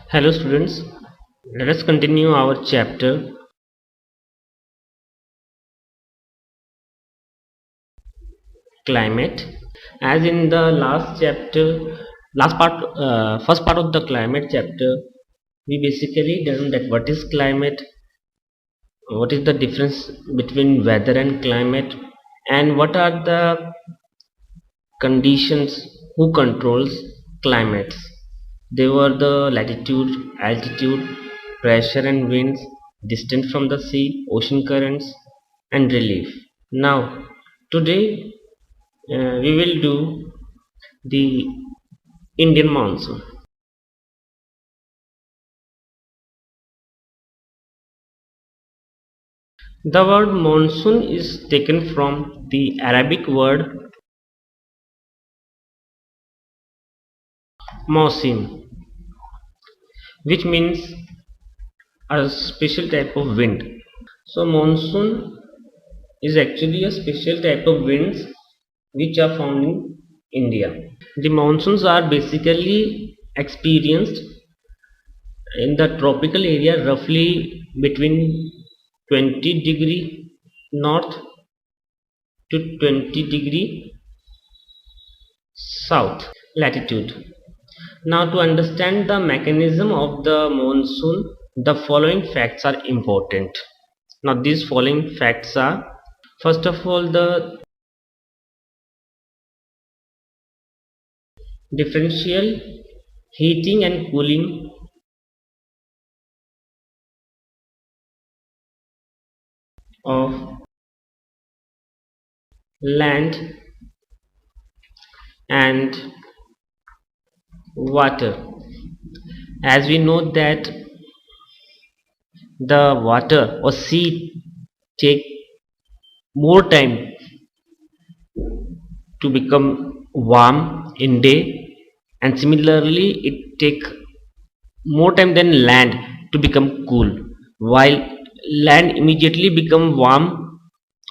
Hello students, let us continue our chapter climate. As in the last chapter, first part of the climate chapter, we basically done that what is climate, what is the difference between weather and climate, and what are the conditions who controls climates. They were the latitude, altitude, pressure and winds, distance from the sea, ocean currents and relief. Now today we will do the Indian monsoon. The word monsoon is taken from the Arabic word mausim, which means a special type of wind. So monsoon is actually a special type of winds which are found in India. The monsoons are basically experienced in the tropical area roughly between 20° north to 20° south latitude. Now to understand the mechanism of the monsoon, the following facts are important. Now these following facts are, first of all, the differential heating and cooling of land and water. As we know that the water or sea take more time to become warm in day, and similarly it take more time than land to become cool, while land immediately become warm,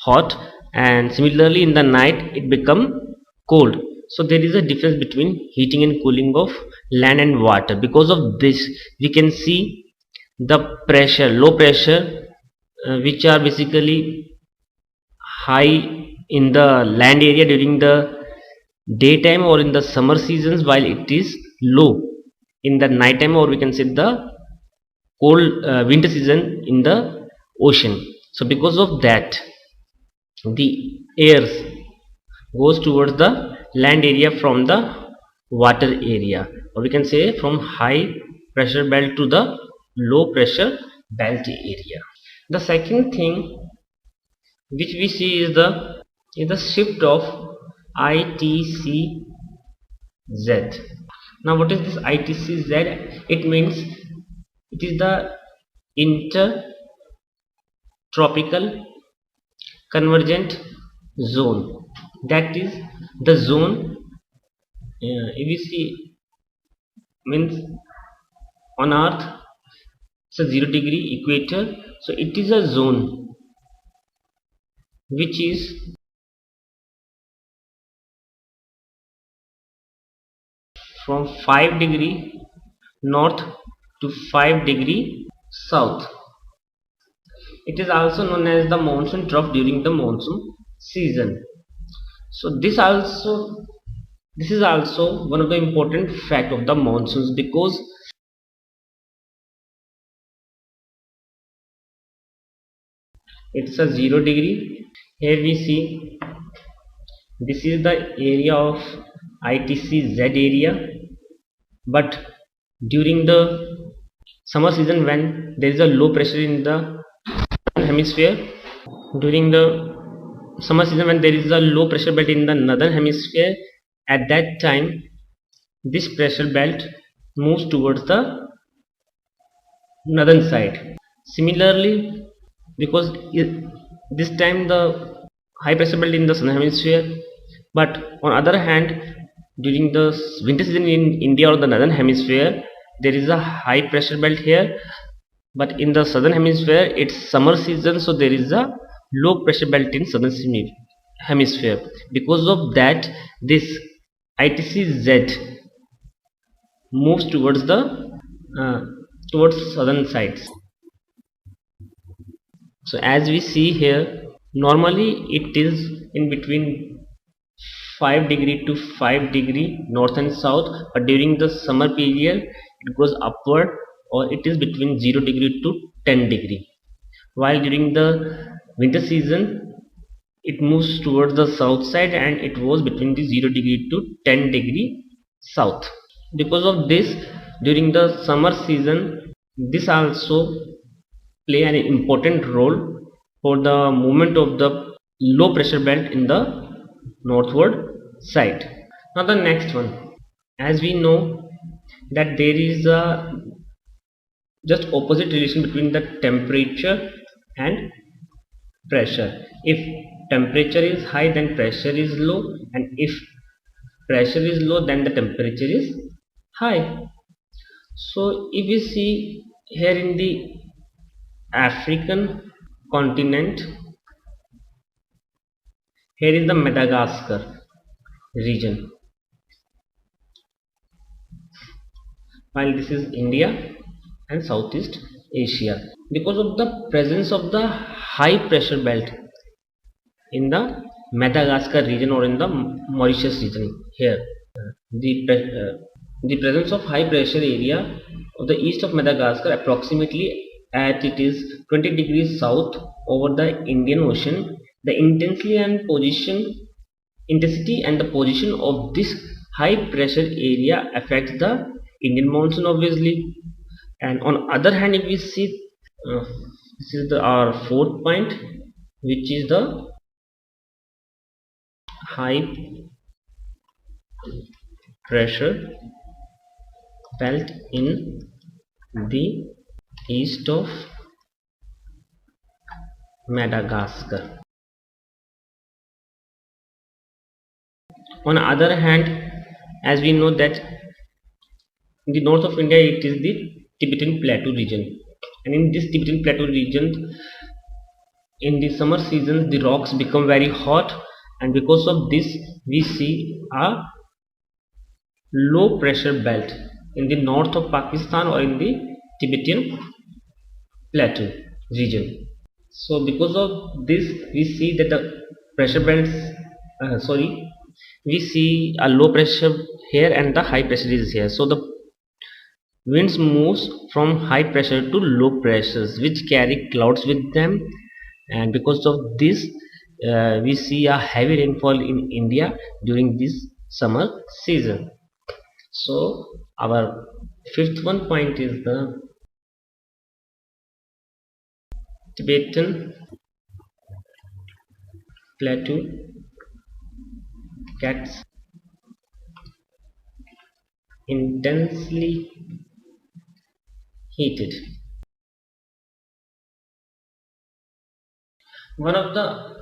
hot, and similarly in the night it become cold. So there is a difference between heating and cooling of land and water. Because of this we can see the pressure, low pressure, which are basically high in the land area during the daytime or in the summer seasons, while it is low in the night time, or we can say the cold winter season in the ocean. So because of that the air goes towards the land area from the water area, or we can say from high pressure belt to the low pressure belt area. The second thing which we see is the shift of ITCZ. Now what is this ITCZ? It means it is the intertropical convergent zone. That is the zone, if we see, means on earth it's a 0° equator, so it is a zone which is from 5° north to 5° south. It is also known as the monsoon trough during the monsoon season. So this is also one of the important fact of the monsoons, because it's a 0°. Here we see this is the area of ITCZ area, but during the summer season when there is a low pressure in the hemisphere, during the summer season when there is a low pressure belt in the northern hemisphere, at that time this pressure belt moves towards the northern side. Similarly, because this time the high pressure belt in the southern hemisphere, but on other hand during the winter season in India or the northern hemisphere there is a high pressure belt here, but in the southern hemisphere it's summer season, so there is a low pressure belt in southern hemisphere. Because of that this ITCZ moves towards the uh, towards southern sides. So as we see here, normally it is in between 5 degree to 5 degree north and south, but during the summer period it goes upward, or it is between 0 degree to 10 degree, while during the winter season it moves towards the south side and it was between the 0 degree to 10 degree south. Because of this, during the summer season, this also play an important role for the movement of the low pressure belt in the northward side. Now the next one, as we know that there is a just opposite relation between the temperature and pressure. If temperature is high, then pressure is low, and if pressure is low, then the temperature is high. So if you see here in the African continent, here is the Madagascar region, while this is India and Southeast Asia. Because of the presence of the high pressure belt in the Madagascar region or in the Mauritius region, here the presence of high pressure area of the east of Madagascar, approximately at it is 20 degrees south over the Indian Ocean, the intensity and the position of this high pressure area affects the Indian monsoon obviously. And on other hand, if we see, this is our fourth point, which is the high pressure belt in the east of Madagascar. On the other hand, as we know that in the north of India it is the Tibetan Plateau region, and in this Tibetan Plateau region, in the summer seasons the rocks become very hot, and because of this we see a low pressure belt in the north of Pakistan or in the Tibetan Plateau region. So because of this we see that the pressure belts, we see a low pressure here and the high pressure is here. So the winds moves from high pressure to low pressures which carry clouds with them, and because of this we see a heavy rainfall in India during this summer season. So our fifth one point is the Tibetan Plateau gets intensely heated. One of the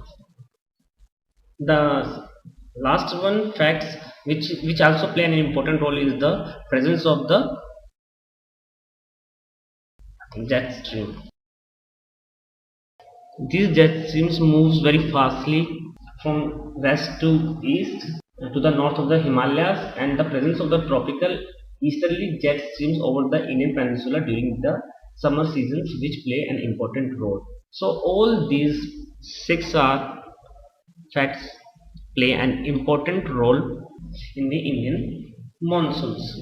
last one facts which also play an important role is the presence of the jet stream. These jet streams moves very fastly from west to east to the north of the Himalayas, and the presence of the tropical easterly jet streams over the Indian peninsula during the summer seasons which play an important role. So all these six are facts play an important role in the Indian monsoons.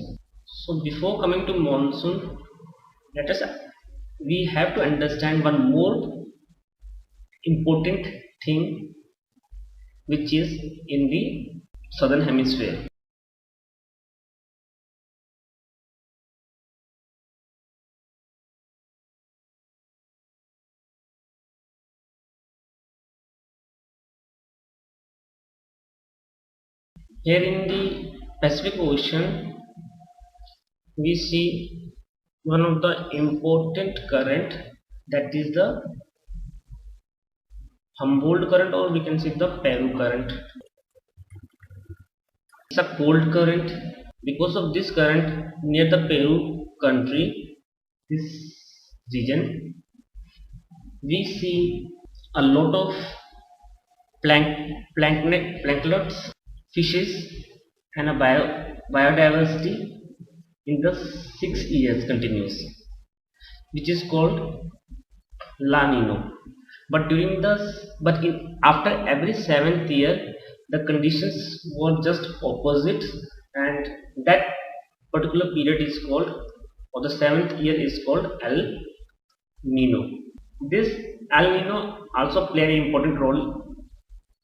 So before coming to monsoon, let us we have to understand one more important thing which is in the southern hemisphere. Here in the Pacific Ocean we see one of the important current, that is the Humboldt current, or we can say the Peru current. It's a cold current. Because of this current near the Peru country, this region, we see a lot of planktons, fishes, and a biodiversity. in the 6 years continuous, which is called La Nino. But after every 7th year, the conditions were just opposite, and that particular period is called, or the 7th year is called El Nino. This El Nino also play an important role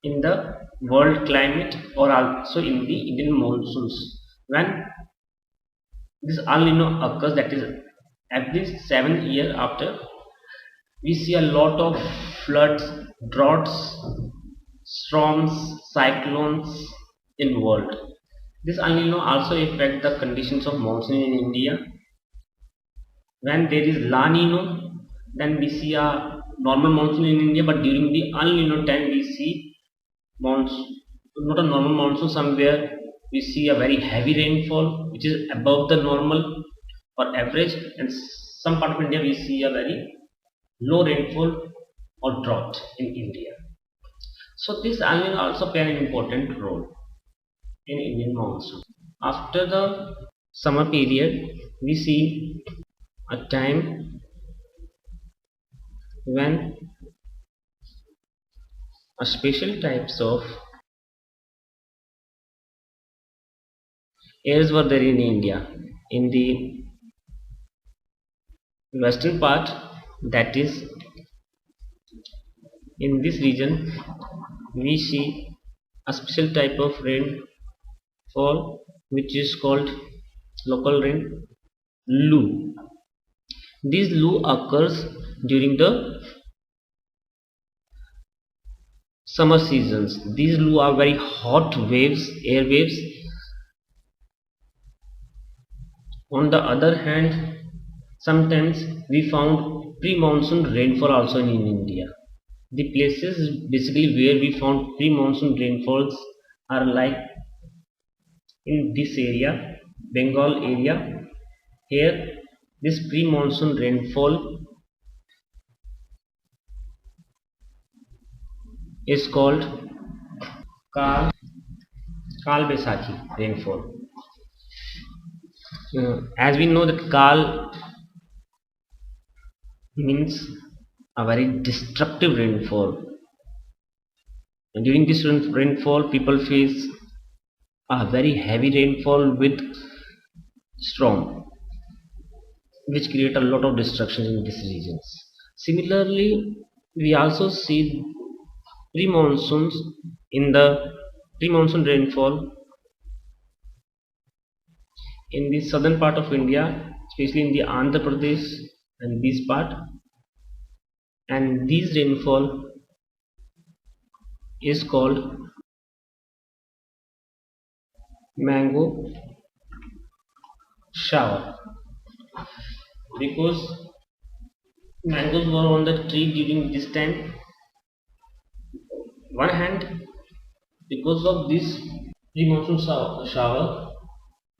in the world climate or also in the Indian monsoons. When this El Nino occurs, that is every 7 year after, we see a lot of floods, droughts, storms, cyclones in world. This El Nino also affect the conditions of monsoon in India. When there is La Nino, then we see a normal monsoon in India, but during the El Nino time we see monsoon, not a normal monsoon, somewhere we see a very heavy rainfall which is above the normal or average, and some part of India we see a very low rainfall or drought in India. So this El Nino also play an important role in Indian monsoon. After the summer period, we see a time when a special types of airs were there in India. In the western part, that is in this region, we see a special type of rainfall which is called local rain, Lu. This Lu occurs during the summer seasons. These Lu are very hot waves, air waves. On the other hand, sometimes we found pre-monsoon rainfall also in India. The places basically where we found pre-monsoon rainfalls are like in this area, Bengal area. Here, this pre-monsoon rainfall is called Kal Baisakhi rainfall. As we know that Kal means a very destructive rainfall, and during this rainfall people face a very heavy rainfall with storm, which create a lot of destruction in these regions. Similarly, we also see pre-monsoons in the pre-monsoon rainfall in the southern part of India, especially in the Andhra Pradesh and this part, and this rainfall is called mango shower, because mangoes were on the tree during this time. One hand, because of this pre-monsoon shower,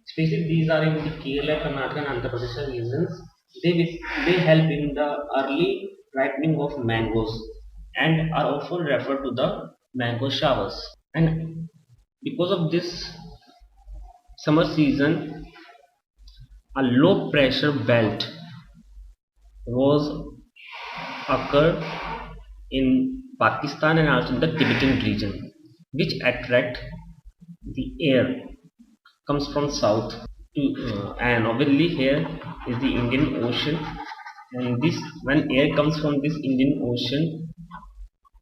especially these are in the Kerala, Karnataka and Andhra Pradesh regions, they help in the early ripening of mangoes and are often referred to the mango showers. And because of this summer season, a low pressure belt was occurred in Pakistan and also in the Tibetan region, which attract the air comes from south to, and obviously here is the Indian Ocean, and this when air comes from this Indian Ocean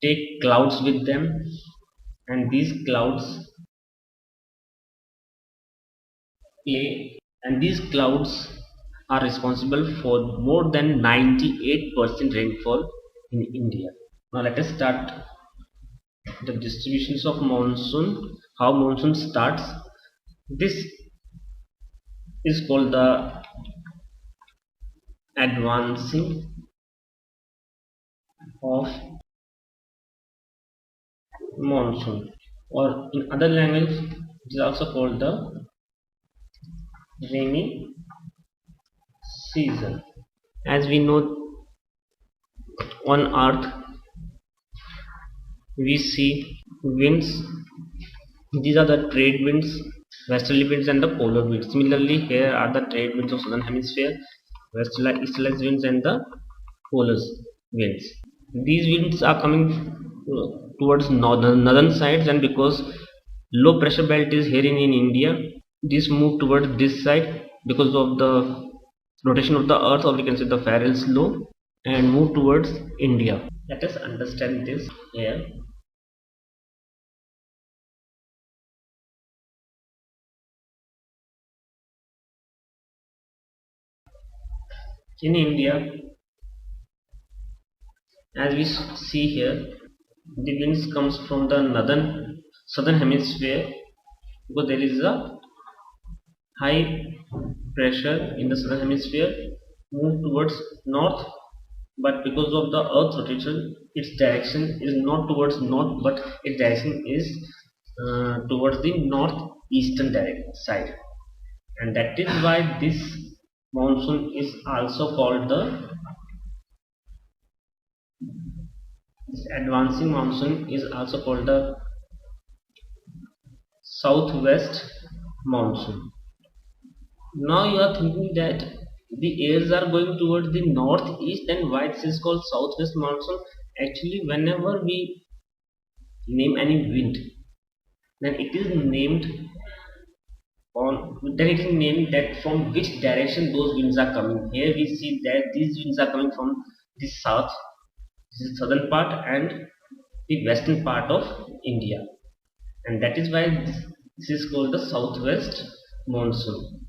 take clouds with them, and these clouds play, and these clouds are responsible for more than 98% rainfall in India. Now let us start the distributions of monsoon, how monsoon starts. This is called the advancing of monsoon, or in other language it is also called the rainy season. As we know, on earth we see winds. These are the trade winds westerly winds and the polar winds. Similarly, here are the trade winds of southern hemisphere, westerly, easterly winds and the polar winds. These winds are coming towards northern sides, and because low pressure belt is here in India, this move towards this side because of the rotation of the earth, or we can say the Farrell's law, and move towards India. Let us understand this here. In India, as we see here, the winds comes from the southern hemisphere because there is a high pressure in the southern hemisphere move towards north, but because of the earth rotation its direction is not towards north, but its direction is towards the northeastern side, and that is why this monsoon is also called the this advancing monsoon is also called the southwest monsoon. Now you are thinking that the airs are going towards the northeast, then why this is called southwest monsoon? Actually, whenever we name any wind, then it is named that from which direction those winds are coming. Here we see that these winds are coming from the south, this is southern part, and the western part of India, and that is why this is called the southwest monsoon.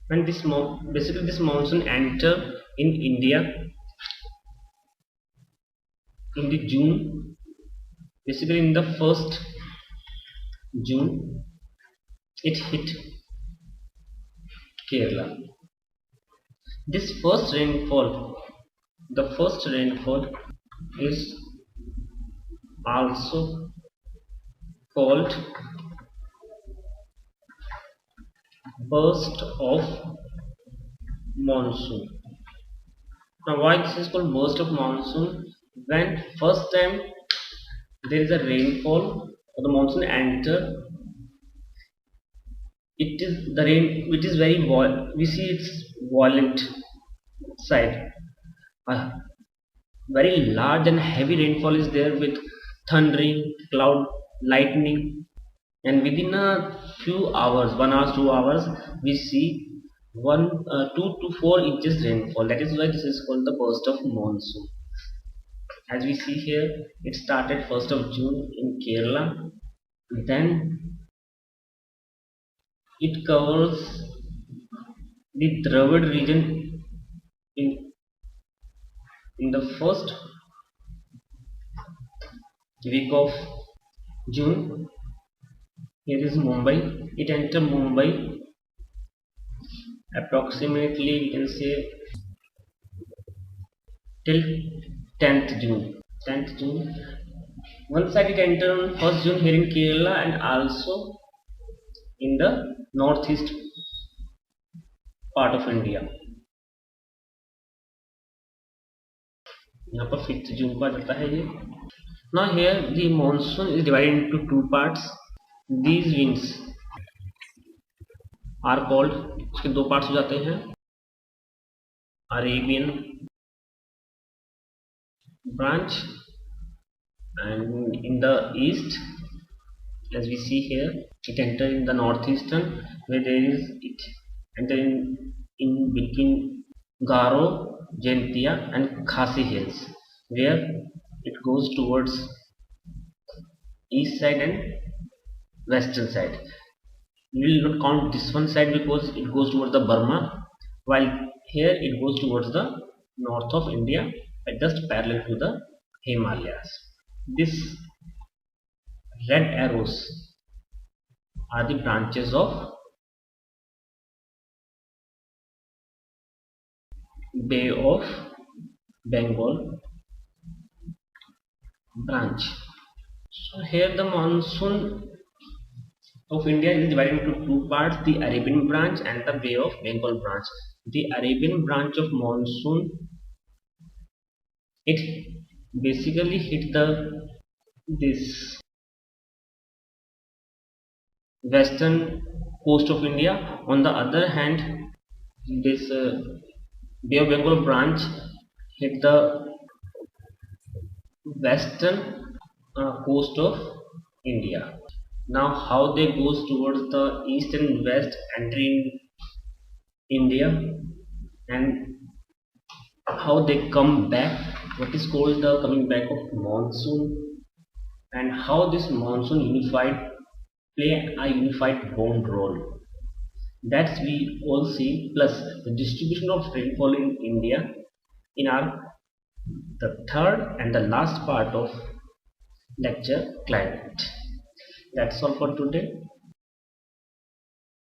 When basically this monsoon enter in India in the June, basically in the first June, it hit Kerala. This the first rainfall is also called burst of monsoon. Now, why this is called burst of monsoon? When first time there is a rainfall or the monsoon enter, it is the rain which is very we see its violent side. A very large and heavy rainfall is there with thundering, cloud, lightning, and within a few hours, 1 hour, 2 hours, we see 2 to 4 inches rainfall. That is why this is called the burst of monsoon. As we see here, it started 1st of June in Kerala, then it covers the Dravid region in the first week of June. Here is Mumbai. It entered Mumbai approximately, we can say, till 10th June. 10th June. One side it entered on 1st June here in Kerala and also in the northeast part of India. यहाँ पर 5th June को आ जाता है ये. Now here the monsoon is divided into two parts. These winds are called, इसके दो parts हो जाते हैं, Arabian branch, and in the east, as we see here, it enters in the northeastern, where there is it enter in between Garo, Jaintia and Khasi hills, where it goes towards east side and western side. We will not count this one side because it goes towards the Burma, while here it goes towards the north of India, just parallel to the Himalayas. These red arrows are the branches of Bay of Bengal branch. So here the monsoon of India is divided into two parts, the Arabian branch and the Bay of Bengal branch. The Arabian branch of monsoon, it basically hit this western coast of India. On the other hand, this Bay of Bengal branch hit the western coast of India. Now how they goes towards the east and west entering India, and how they come back, what is called the coming back of monsoon, and how this monsoon unified play a unified bond role. That's we all see, plus the distribution of rainfall in India in our the third and the last part of lecture climate. That's all for today.